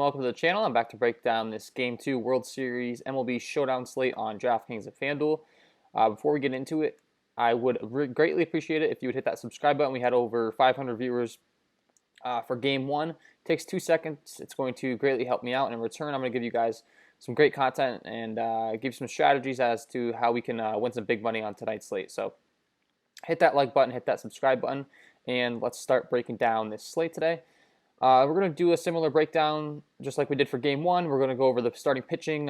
welcome to the channel. I'm back to break down this Game 2 World Series MLB Showdown slate on DraftKings and FanDuel. Before we get into it, I would greatly appreciate it if you would hit that subscribe button. We had over 500 viewers for Game 1. It takes 2 seconds. It's going to greatly help me out. And in return, I'm going to give you guys some great content and give some strategies as to how we can win some big money on tonight's slate. So hit that like button, hit that subscribe button, and let's start breaking down this slate today. We're going to do a similar breakdown just like we did for Game 1. We're going to go over the starting pitching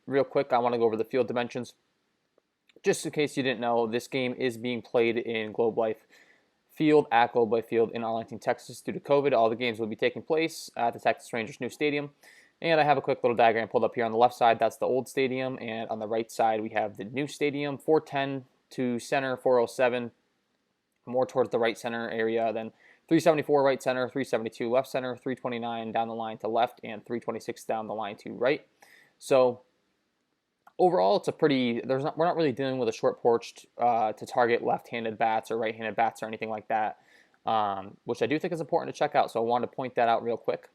real quick. I want to go over the field dimensions. Just in case you didn't know, this game is being played in Globe Life Field at Globe Life Field in Arlington, Texas due to COVID. All the games will be taking place at the Texas Rangers' new stadium. And I have a quick little diagram pulled up here on the left side. That's the old stadium. And on the right side, we have the new stadium, 410 to center, 407, more towards the right center area than 374 right center, 372 left center, 329 down the line to left, and 326 down the line to right. So overall, it's a pretty. We're not really dealing with a short porch to target left-handed bats or right-handed bats or anything like that, which I do think is important to check out. So I wanted to point that out real quick.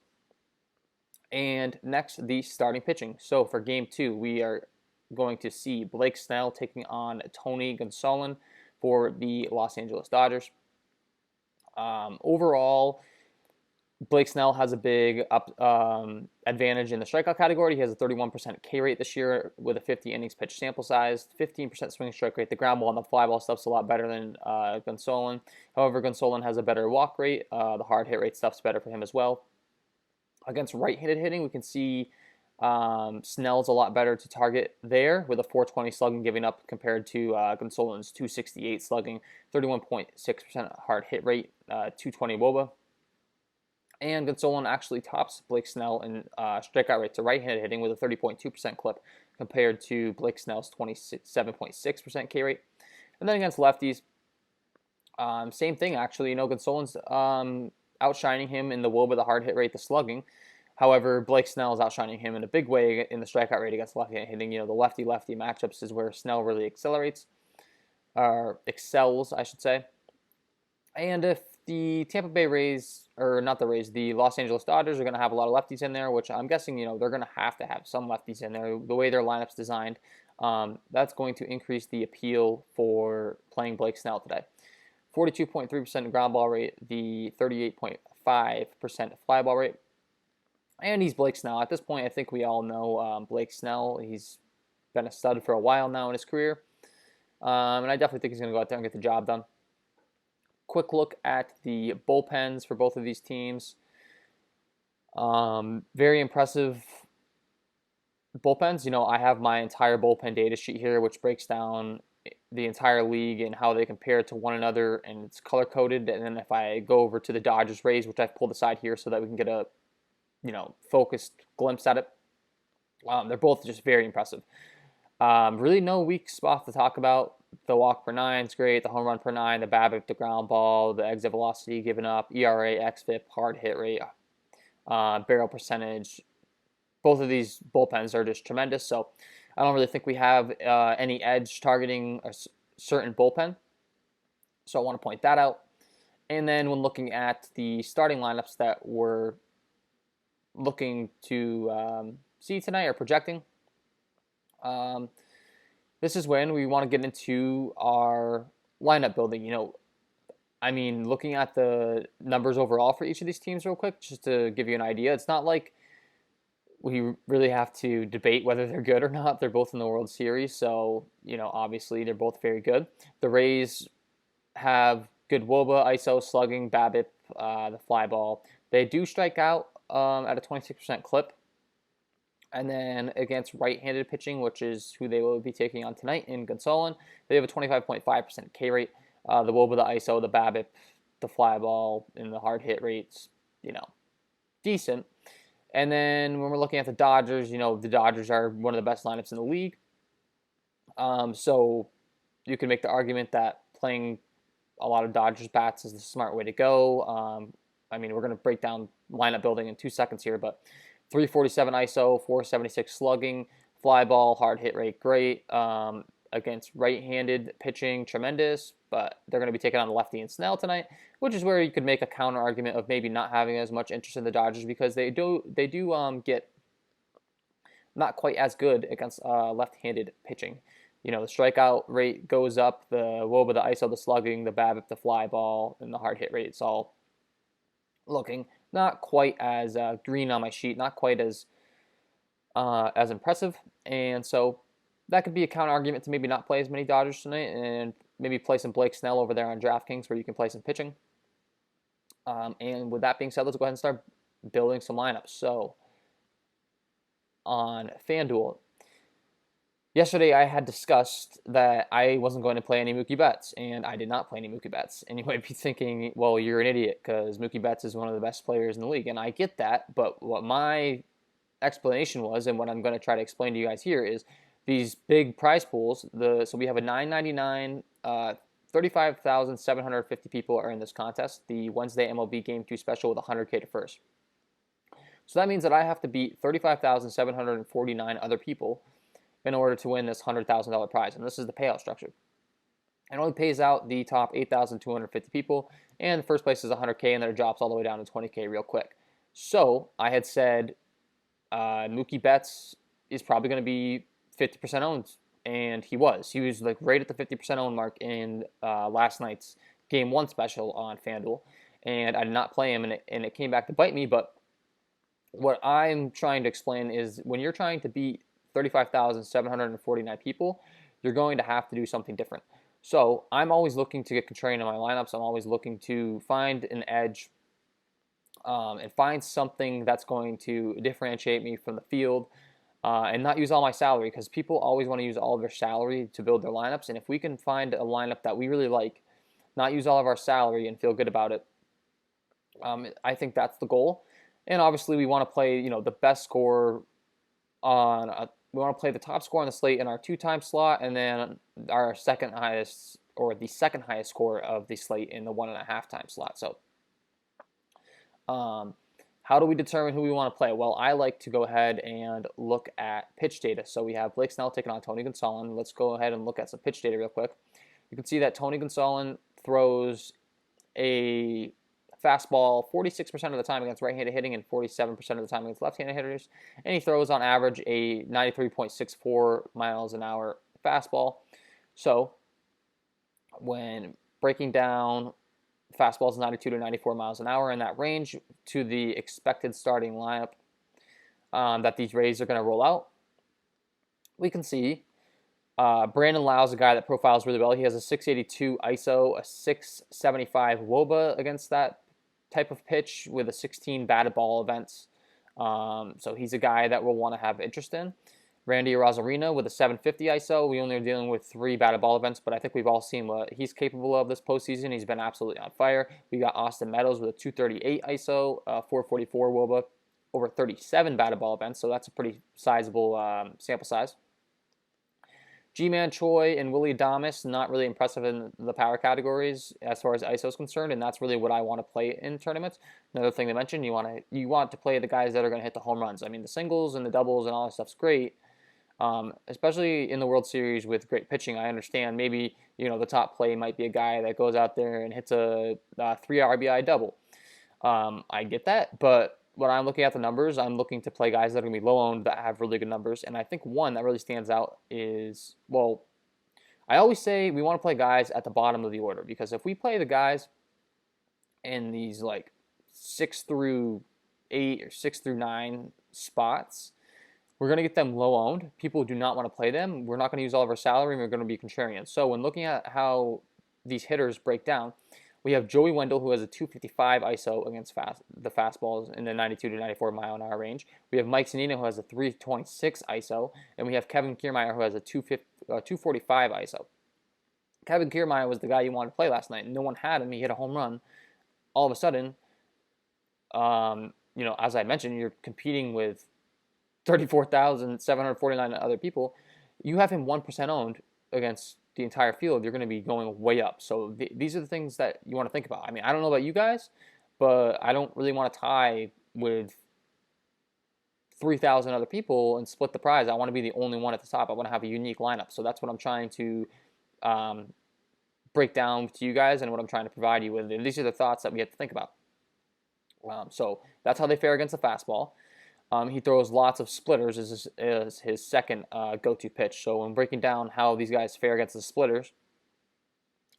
And next, the starting pitching. So for Game 2, we are going to see Blake Snell taking on Tony Gonsolin for the Los Angeles Dodgers. Overall, Blake Snell has a big advantage in the strikeout category. He has a 31% K rate this year with a 50 innings pitch sample size, 15% swing strike rate. The ground ball and the fly ball stuff's a lot better than Gonsolin. However, Gonsolin has a better walk rate. The hard hit rate stuff's better for him as well. Against right-handed hitting, we can see Snell's a lot better to target there with a 420 slugging giving up compared to Gonsolin's 268 slugging, 31.6% hard hit rate, 220 WOBA. And Gonsolin actually tops Blake Snell in strikeout rate to right-handed hitting with a 30.2% clip compared to Blake Snell's 27.6% K rate. And then against lefties, same thing actually. Gonsolin's outshining him in the WOBA, the hard hit rate, the slugging. However, Blake Snell is outshining him in a big way in the strikeout rate against left-handed hitting. The lefty-lefty matchups is where Snell really excels, I should say. And if the Tampa Bay Rays, or not the Rays, the Los Angeles Dodgers are going to have a lot of lefties in there, which I'm guessing, they're going to have some lefties in there. The way their lineup's designed, that's going to increase the appeal for playing Blake Snell today. 42.3% ground ball rate, the 38.5% fly ball rate. And he's Blake Snell. At this point, I think we all know Blake Snell. He's been a stud for a while now in his career. And I definitely think he's going to go out there and get the job done. Quick look at the bullpens for both of these teams. Very impressive bullpens. I have my entire bullpen data sheet here, which breaks down the entire league and how they compare to one another, and it's color-coded. And then if I go over to the Dodgers Rays, which I've pulled aside here so that we can get a focused glimpse at it, they're both just very impressive. Really no weak spot to talk about. The walk per nine is great, the home run per nine, the BABIP, the ground ball, the exit velocity given up, ERA, xFIP, hard hit rate, barrel percentage. Both of these bullpens are just tremendous, so I don't really think we have any edge targeting a certain bullpen. So I want to point that out. And then when looking at the starting lineups that we're looking to see tonight or projecting, this is when we want to get into our lineup building. Looking at the numbers overall for each of these teams real quick, just to give you an idea, it's not like we really have to debate whether they're good or not. They're both in the World Series, so, obviously they're both very good. The Rays have good WOBA, ISO, slugging, BABIP, the fly ball. They do strike out at a 26% clip. And then against right-handed pitching, which is who they will be taking on tonight in Gonsolin, they have a 25.5% K rate. The WOBA, the ISO, the BABIP, the fly ball, and the hard hit rates, decent. And then when we're looking at the Dodgers, the Dodgers are one of the best lineups in the league. So you can make the argument that playing a lot of Dodgers bats is the smart way to go. We're going to break down lineup building in 2 seconds here, but 347 ISO, 476 slugging, fly ball, hard hit rate, great. against right-handed pitching tremendous, but they're going to be taking on lefty and Snell tonight, which is where you could make a counter argument of maybe not having as much interest in the Dodgers because they do get not quite as good against left-handed pitching. The strikeout rate goes up, the WOBA, the ISO, the slugging, the BABIP, the fly ball, and the hard hit rate. It's all looking not quite as green on my sheet, not quite as impressive, and so that could be a counter argument to maybe not play as many Dodgers tonight and maybe play some Blake Snell over there on DraftKings where you can play some pitching. And with that being said, let's go ahead and start building some lineups. So on FanDuel, yesterday I had discussed that I wasn't going to play any Mookie Betts, and I did not play any Mookie Betts. And you might be thinking, well, you're an idiot because Mookie Betts is one of the best players in the league, and I get that, but what my explanation was, and what I'm going to try to explain to you guys here, is these big prize pools. So we have a $9.99, 35,750 people are in this contest. The Wednesday MLB Game 2 special with 100K to first. So that means that I have to beat 35,749 other people in order to win this $100,000 prize. And this is the payout structure. It only pays out the top 8,250 people, and the first place is 100K, and then it drops all the way down to 20K real quick. So I had said Mookie Betts is probably going to be 50% owned, and he was. He was like right at the 50% owned mark in last night's Game 1 special on FanDuel, and I did not play him, and it came back to bite me. But what I'm trying to explain is when you're trying to beat 35,749 people, you're going to have to do something different. So I'm always looking to get contrarian in my lineups. I'm always looking to find an edge and find something that's going to differentiate me from the field and not use all my salary, because people always want to use all of their salary to build their lineups. And if we can find a lineup that we really like, not use all of our salary and feel good about it, I think that's the goal. And obviously we want to play, the best score we want to play the top score on the slate in our 2-time slot, and then our second highest, or the second highest score of the slate in the 1.5-time slot. So how do we determine who we want to play? Well, I like to go ahead and look at pitch data. So we have Blake Snell taking on Tony Gonsolin. Let's go ahead and look at some pitch data real quick. You can see that Tony Gonsolin throws a fastball 46% of the time against right-handed hitting and 47% of the time against left-handed hitters. And he throws on average a 93.64 miles an hour fastball. So when breaking down fastballs 92 to 94 miles an hour in that range to the expected starting lineup that these Rays are going to roll out, we can see Brandon Lau is a guy that profiles really well. He has a 682 ISO, a 675 WOBA against that type of pitch with a 16 batted ball events. So he's a guy that we'll want to have interest in. Randy Arozarena with a 750 ISO. We only are dealing with 3 batted ball events, but I think we've all seen what he's capable of this postseason. He's been absolutely on fire. We got Austin Meadows with a 238 ISO, 444 WOBA, over 37 batted ball events, so that's a pretty sizable sample size. G-Man Choi and Willie Adames, not really impressive in the power categories as far as ISO is concerned, and that's really what I want to play in tournaments. Another thing to mention, you want to play the guys that are going to hit the home runs. I mean, the singles and the doubles and all that stuff's great, especially in the World Series with great pitching. I understand maybe the top play might be a guy that goes out there and hits a 3 RBI double. I get that, but when I'm looking at the numbers, I'm looking to play guys that are going to be low-owned that have really good numbers. And I think one that really stands out is, well, I always say we want to play guys at the bottom of the order, because if we play the guys in these like 6 through 8 or 6 through 9 spots, we're going to get them low-owned. People do not want to play them. We're not going to use all of our salary, and we're going to be contrarian. So when looking at how these hitters break down, we have Joey Wendell, who has a 255 ISO against the fastballs in the 92 to 94 mile an hour range. We have Mike Zunino, who has a 326 ISO, and we have Kevin Kiermaier, who has a 245 ISO. Kevin Kiermaier was the guy you wanted to play last night. No one had him. He hit a home run. All of a sudden, as I mentioned, you're competing with 34,749 other people. You have him 1% owned against the entire field. You're going to be going way up. So these are the things that you want to think about. I mean, I don't know about you guys, but I don't really want to tie with 3,000 other people and split the prize. I want to be the only one at the top. I want to have a unique lineup. So that's what I'm trying to break down to you guys and what I'm trying to provide you with. And these are the thoughts that we have to think about. So that's how they fare against the fastball. He throws lots of splitters as his second go-to pitch. So when breaking down how these guys fare against the splitters,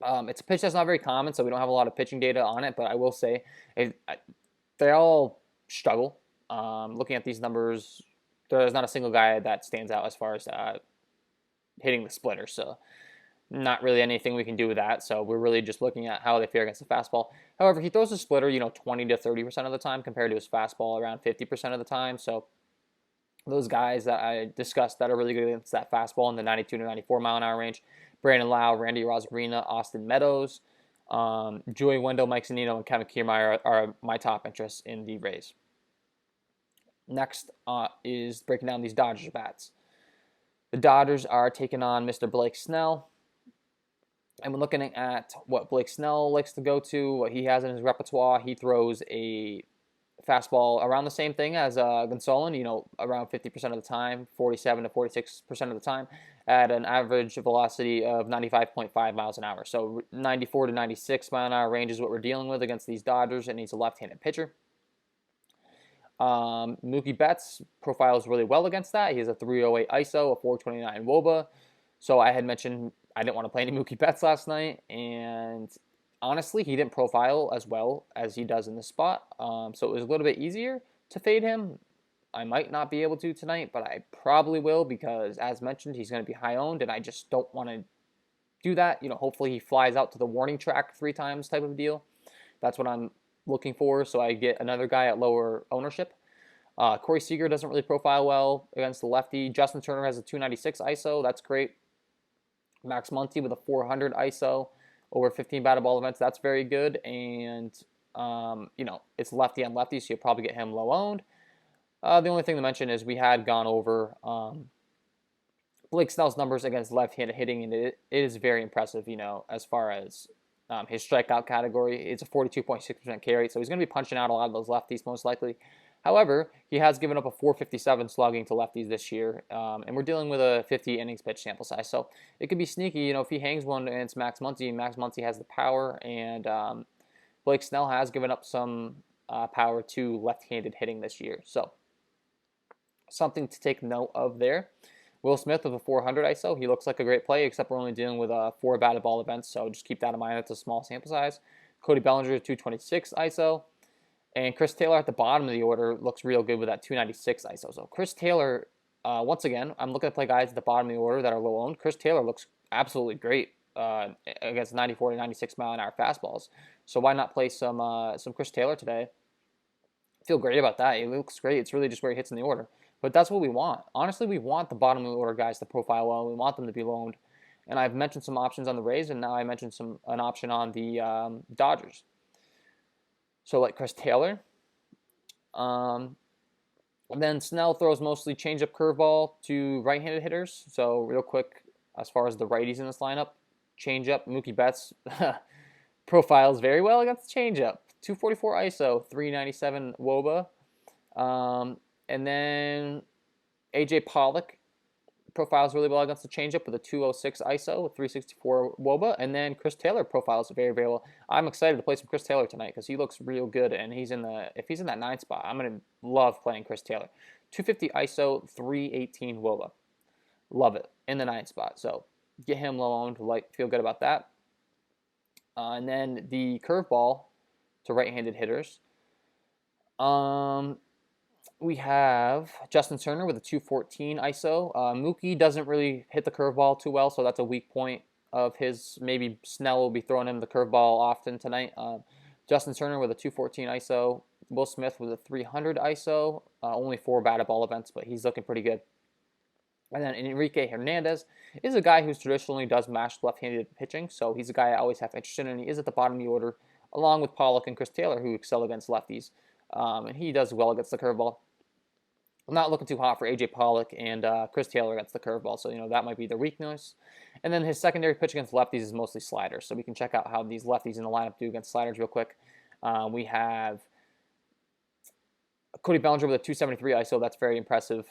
it's a pitch that's not very common, so we don't have a lot of pitching data on it, but I will say they all struggle. Looking at these numbers, there's not a single guy that stands out as far as hitting the splitter, so not really anything we can do with that. So we're really just looking at how they fare against the fastball. However, he throws a splitter, 20 to 30% of the time compared to his fastball around 50% of the time. So those guys that I discussed that are really good against that fastball in the 92 to 94 mile an hour range: Brandon Lau, Randy Rosarina, Austin Meadows, Joey Wendell, Mike Zunino, and Kevin Kiermaier are my top interests in the Rays. Next is breaking down these Dodgers bats. The Dodgers are taking on Mr. Blake Snell. And when looking at what Blake Snell likes to go to, what he has in his repertoire, he throws a fastball around the same thing as Gonsolin, around 50% of the time, 47 to 46% of the time, at an average velocity of 95.5 miles an hour. So 94 to 96 mile an hour range is what we're dealing with against these Dodgers, and he's a left-handed pitcher. Mookie Betts profiles really well against that. He has a 308 ISO, a 429 WOBA. So I had mentioned I didn't want to play any Mookie Betts last night, and honestly, he didn't profile as well as he does in this spot. So it was a little bit easier to fade him. I might not be able to tonight, but I probably will because, as mentioned, he's going to be high owned, and I just don't want to do that. Hopefully he flies out to the warning track 3 times type of deal. That's what I'm looking for, so I get another guy at lower ownership. Corey Seager doesn't really profile well against the lefty. Justin Turner has a 296 ISO. That's great. Max Muncy with a 400 ISO over 15 batted ball events. That's very good. And, it's lefty on lefty, so you'll probably get him low owned. The only thing to mention is we had gone over Blake Snell's numbers against left-handed hitting, and it is very impressive, as far as his strikeout category. It's a 42.6% K rate, so he's going to be punching out a lot of those lefties most likely. However, he has given up a 457 slugging to lefties this year, and we're dealing with a 50 innings pitch sample size. So it could be sneaky, if he hangs one against Max Muncy. Max Muncy has the power, and Blake Snell has given up some power to left-handed hitting this year. So something to take note of there. Will Smith with a 400 ISO. He looks like a great play, except we're only dealing with 4 batted ball events, so just keep that in mind. It's a small sample size. Cody Bellinger, 226 ISO. And Chris Taylor at the bottom of the order looks real good with that 296 ISO. So Chris Taylor, once again, I'm looking to play guys at the bottom of the order that are low owned. Chris Taylor looks absolutely great against 94 to 96 mile an hour fastballs. So why not play some Chris Taylor today? I feel great about that. It looks great. It's really just where he hits in the order. But that's what we want. Honestly, we want the bottom of the order guys to profile well. We want them to be low owned. And I've mentioned some options on the Rays, and now I mentioned an option on the Dodgers. So like Chris Taylor. And then Snell throws mostly changeup curveball to right-handed hitters. So real quick, as far as the righties in this lineup, changeup, Mookie Betts profiles very well against the changeup. 244 ISO, 397 WOBA. And then AJ Pollock profiles really well against the changeup with a 206 ISO, 364 WOBA, and then Chris Taylor profiles very, very well. I'm excited to play some Chris Taylor tonight because he looks real good, and if he's in that 9 spot, I'm gonna love playing Chris Taylor. 250 ISO, 318 WOBA, love it in the 9 spot. So get him low owned, feel good about that. And then the curveball to right-handed hitters. We have Justin Turner with a 214 ISO. Mookie doesn't really hit the curveball too well, so that's a weak point of his. Maybe Snell will be throwing him the curveball often tonight. Justin Turner with a 214 ISO. Will Smith with a 300 ISO. Only 4 batted ball events, but he's looking pretty good. And then Enrique Hernandez is a guy who traditionally does mashed left-handed pitching, so he's a guy I always have interest in, and he is at the bottom of the order, along with Pollock and Chris Taylor, who excel against lefties. And he does well against the curveball. I'm not looking too hot for AJ Pollock and Chris Taylor against the curveball, so that might be their weakness. And then his secondary pitch against lefties is mostly sliders, so we can check out how these lefties in the lineup do against sliders real quick. We have Cody Bellinger with a 273 ISO, that's very impressive.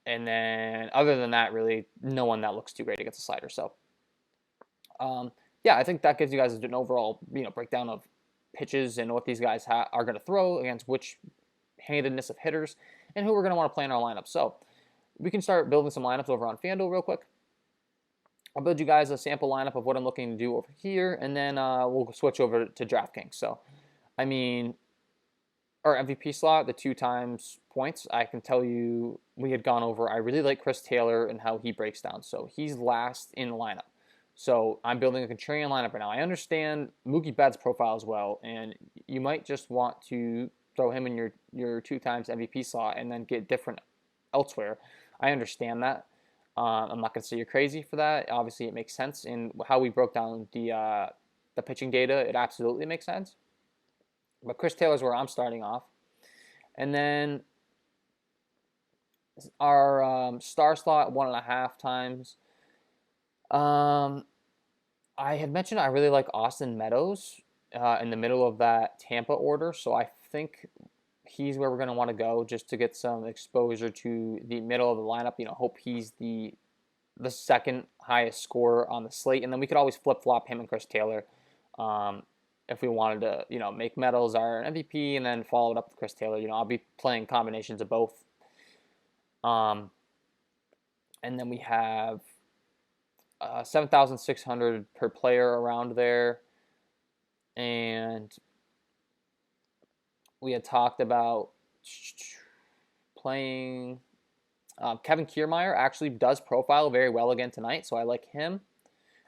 And then other than that, really no one that looks too great against a slider. So yeah, I think that gives you guys an overall breakdown of pitches and what these guys are going to throw against which handedness of hitters and who we're going to want to play in our lineup. So we can start building some lineups over on FanDuel real quick. I'll build you guys a sample lineup of what I'm looking to do over here, and then we'll switch over to DraftKings. So, I mean, our MVP slot, the 2 times points, I can tell you we had gone over. I really like Chris Taylor and how he breaks down. So he's last in the lineup. So I'm building a contrarian lineup right now. I understand Mookie Betts' profile as well, and you might just want to throw him in your 2 times MVP slot and then get different elsewhere. I understand that. I'm not going to say you're crazy for that. Obviously, it makes sense. In how we broke down the pitching data, it absolutely makes sense. But Chris Taylor's where I'm starting off. And then our star slot, 1.5 times. I had mentioned I really like Austin Meadows in the middle of that Tampa order. So I think he's where we're going to want to go just to get some exposure to the middle of the lineup. Hope he's the second highest scorer on the slate. And then we could always flip-flop him and Chris Taylor if we wanted to, make Meadows our MVP and then follow it up with Chris Taylor. I'll be playing combinations of both. And then we have 7,600 per player around there. And we had talked about playing Kevin Kiermaier actually does profile very well again tonight, so I like him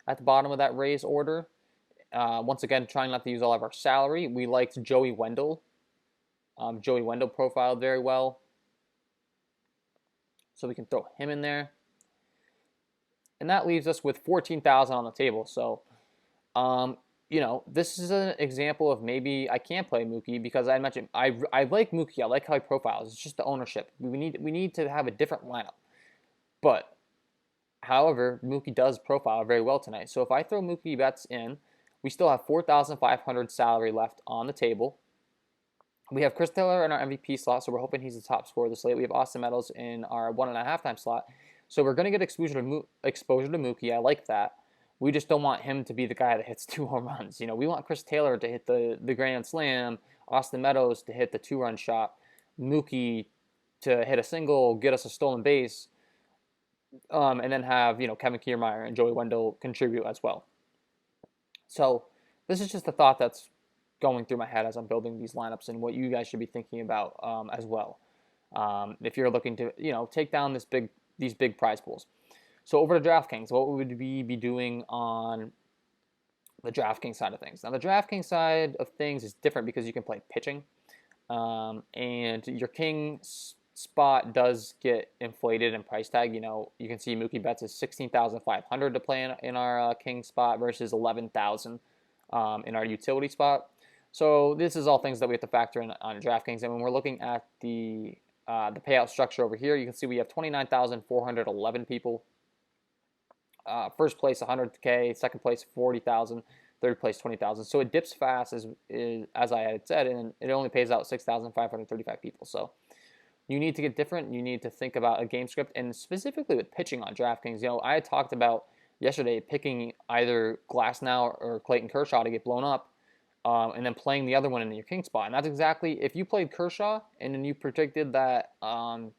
at the bottom of that raise order. Once again, trying not to use all of our salary. We liked Joey Wendell. Joey Wendell profiled very well, so we can throw him in there. And that leaves us with 14,000 on the table. So, this is an example of maybe I can't play Mookie because I mentioned I like Mookie. I like how he profiles. It's just the ownership. We need to have a different lineup. But, however, Mookie does profile very well tonight. So if I throw Mookie Betts in, we still have 4,500 salary left on the table. We have Chris Taylor in our MVP slot, so we're hoping he's the top scorer of the slate. We have Austin Meadows in our 1.5 time slot. So we're going to get exposure to Mookie. I like that. We just don't want him to be the guy that hits 2 home runs. We want Chris Taylor to hit the grand slam, Austin Meadows to hit the 2-run shot, Mookie to hit a single, get us a stolen base, and then have Kevin Kiermaier and Joey Wendell contribute as well. So this is just a thought that's going through my head as I'm building these lineups and what you guys should be thinking about as well. If you're looking to take down these big prize pools. So over to DraftKings, what would we be doing on the DraftKings side of things? Now the DraftKings side of things is different because you can play pitching, and your king spot does get inflated in price tag. You can see Mookie Betts is 16,500 to play in our king spot versus 11,000 in our utility spot. So this is all things that we have to factor in on DraftKings. And when we're looking at the payout structure over here, you can see we have 29,411 people. First place 100K, second place 40,000, third place 20,000. So it dips fast as I had said, and it only pays out 6,535 people. So you need to get different. You need to think about a game script, and specifically with pitching on DraftKings. I had talked about yesterday picking either Glasnow or Clayton Kershaw to get blown up, and then playing the other one in your king spot. And that's exactly, if you played Kershaw and then you predicted that Glasnow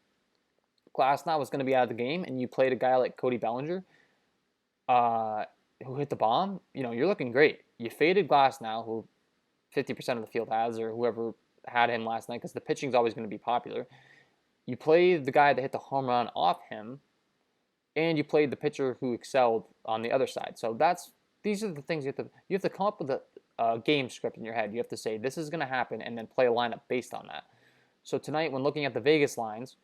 was going to be out of the game, and you played a guy like Cody Bellinger, who hit the bomb, you're looking great. You faded Glasnow, who 50% of the field has, or whoever had him last night, because the pitching's always going to be popular. You played the guy that hit the home run off him, and you played the pitcher who excelled on the other side. So these are the things you have to come up with a game script in your head. You have to say this is going to happen, and then play a lineup based on that. So tonight, when looking at the Vegas lines,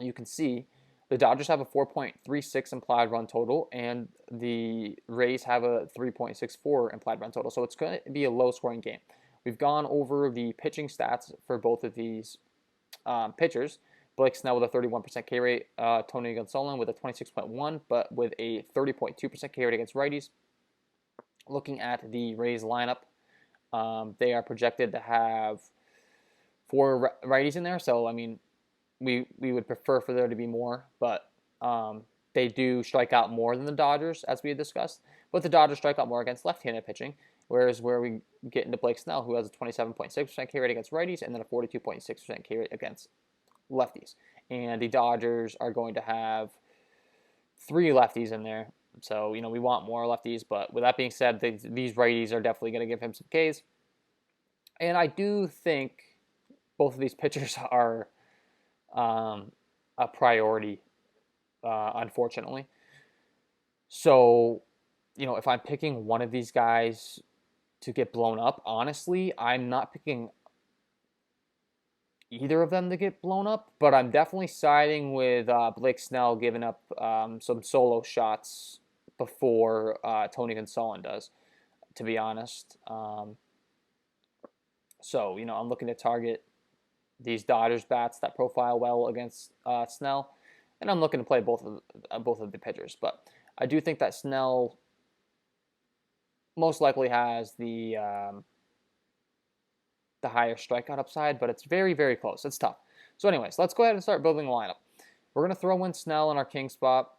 you can see the Dodgers have a 4.36 implied run total, and the Rays have a 3.64 implied run total. So it's going to be a low-scoring game. We've gone over the pitching stats for both of these pitchers. Blake Snell with a 31% K rate, Tony Gonsolin with a 26.1, but with a 30.2% K rate against righties. Looking at the Rays lineup, they are projected to have 4 righties in there. So I mean, we would prefer for there to be more, but they do strike out more than the Dodgers, as we had discussed. But the Dodgers strike out more against left-handed pitching, whereas where we get into Blake Snell, who has a 27.6% K rate against righties and then a 42.6% K rate against lefties. And the Dodgers are going to have 3 lefties in there. So, we want more lefties. But with that being said, these righties are definitely going to give him some Ks. And I do think both of these pitchers are a priority, unfortunately. So, if I'm picking one of these guys to get blown up, honestly, I'm not picking either of them to get blown up, but I'm definitely siding with Blake Snell giving up some solo shots before Tony Gonsolin does, to be honest. So, I'm looking to target these Dodgers bats that profile well against Snell, and I'm looking to play both of the pitchers. But I do think that Snell most likely has the higher strikeout upside, but it's very, very close. It's tough. So anyways, let's go ahead and start building the lineup. We're going to throw in Snell in our king spot.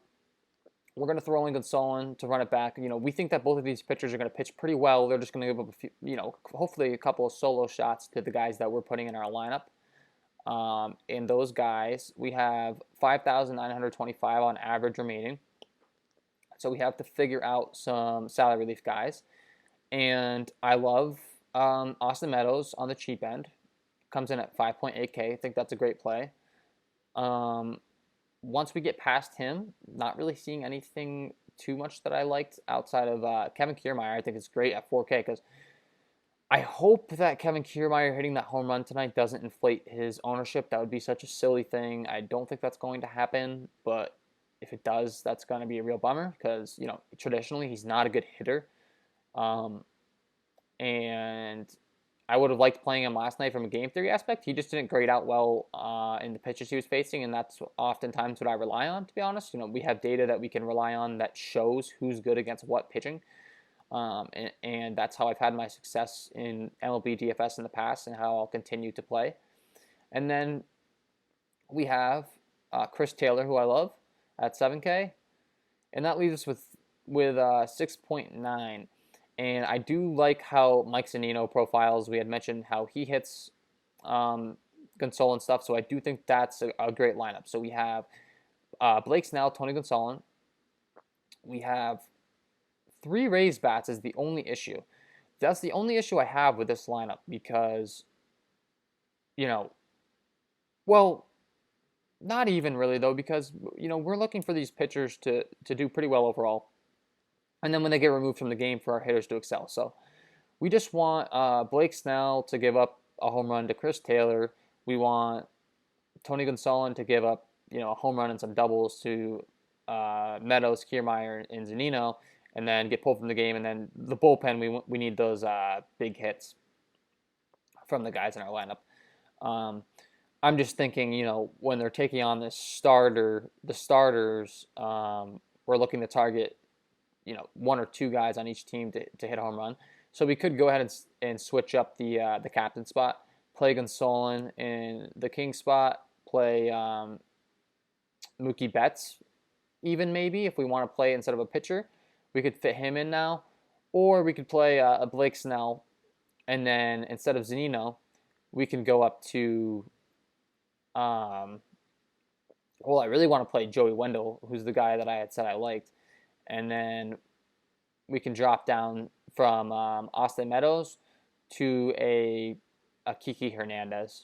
We're going to throw in Gonsolin to run it back. We think that both of these pitchers are going to pitch pretty well. They're just going to give up a few, hopefully a couple of solo shots to the guys that we're putting in our lineup. And those guys, we have 5,925 on average remaining. So we have to figure out some salary relief guys. And I love Austin Meadows on the cheap end. Comes in at 5.8K. I think that's a great play. Once we get past him, not really seeing anything too much that I liked outside of Kevin Kiermaier. I think it's great at 4K because I hope that Kevin Kiermaier hitting that home run tonight doesn't inflate his ownership. That would be such a silly thing. I don't think that's going to happen, but if it does, that's going to be a real bummer because, traditionally he's not a good hitter. And I would have liked playing him last night from a game theory aspect. He just didn't grade out well in the pitches he was facing, and that's oftentimes what I rely on, to be honest. We have data that we can rely on that shows who's good against what pitching. And that's how I've had my success in MLB DFS in the past and how I'll continue to play. And then we have Chris Taylor, who I love, at 7K. And that leaves us with 6.9. And I do like how Mike Zunino profiles. We had mentioned how he hits Gonsolin stuff, so I do think that's a great lineup. So we have Blake Snell, Tony Gonsolin. We have 3 raised bats is the only issue. That's the only issue I have with this lineup because, well, not even really though because, we're looking for these pitchers to do pretty well overall. And then when they get removed from the game for our hitters to excel. So we just want Blake Snell to give up a home run to Chris Taylor. We want Tony Gonsolin to give up, a home run and some doubles to Meadows, Kiermaier, and Zunino, and then get pulled from the game. And then the bullpen, we need those big hits from the guys in our lineup. I'm just thinking, when they're taking on the starters, we're looking to target 1 or 2 guys on each team to hit a home run. So we could go ahead and switch up the captain spot, play Gonsolin in the king spot, play Mookie Betts, even maybe if we want to play instead of a pitcher, we could fit him in now, or we could play a Blake Snell, and then instead of Zunino, we can go up to. I really want to play Joey Wendell, who's the guy that I had said I liked. And then we can drop down from Austin Meadows to a Kiki Hernandez.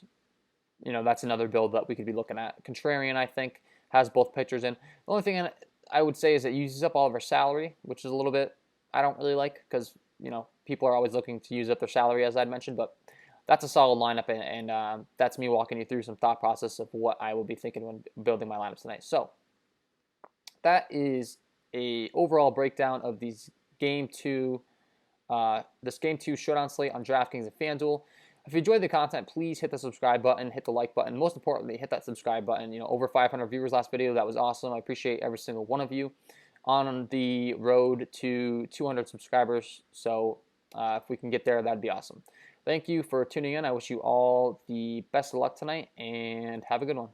That's another build that we could be looking at. Contrarian, I think, has both pitchers in. The only thing I would say is it uses up all of our salary, which is a little bit I don't really like because, people are always looking to use up their salary, as I'd mentioned. But that's a solid lineup, and that's me walking you through some thought process of what I will be thinking when building my lineups tonight. So that is a overall breakdown of these Game 2 Showdown slate on DraftKings and FanDuel. If you enjoyed the content, please hit the subscribe button, hit the like button. Most importantly, hit that subscribe button. Over 500 viewers last video. That was awesome. I appreciate every single one of you on the road to 200 subscribers. So if we can get there, that'd be awesome. Thank you for tuning in. I wish you all the best of luck tonight, and have a good one.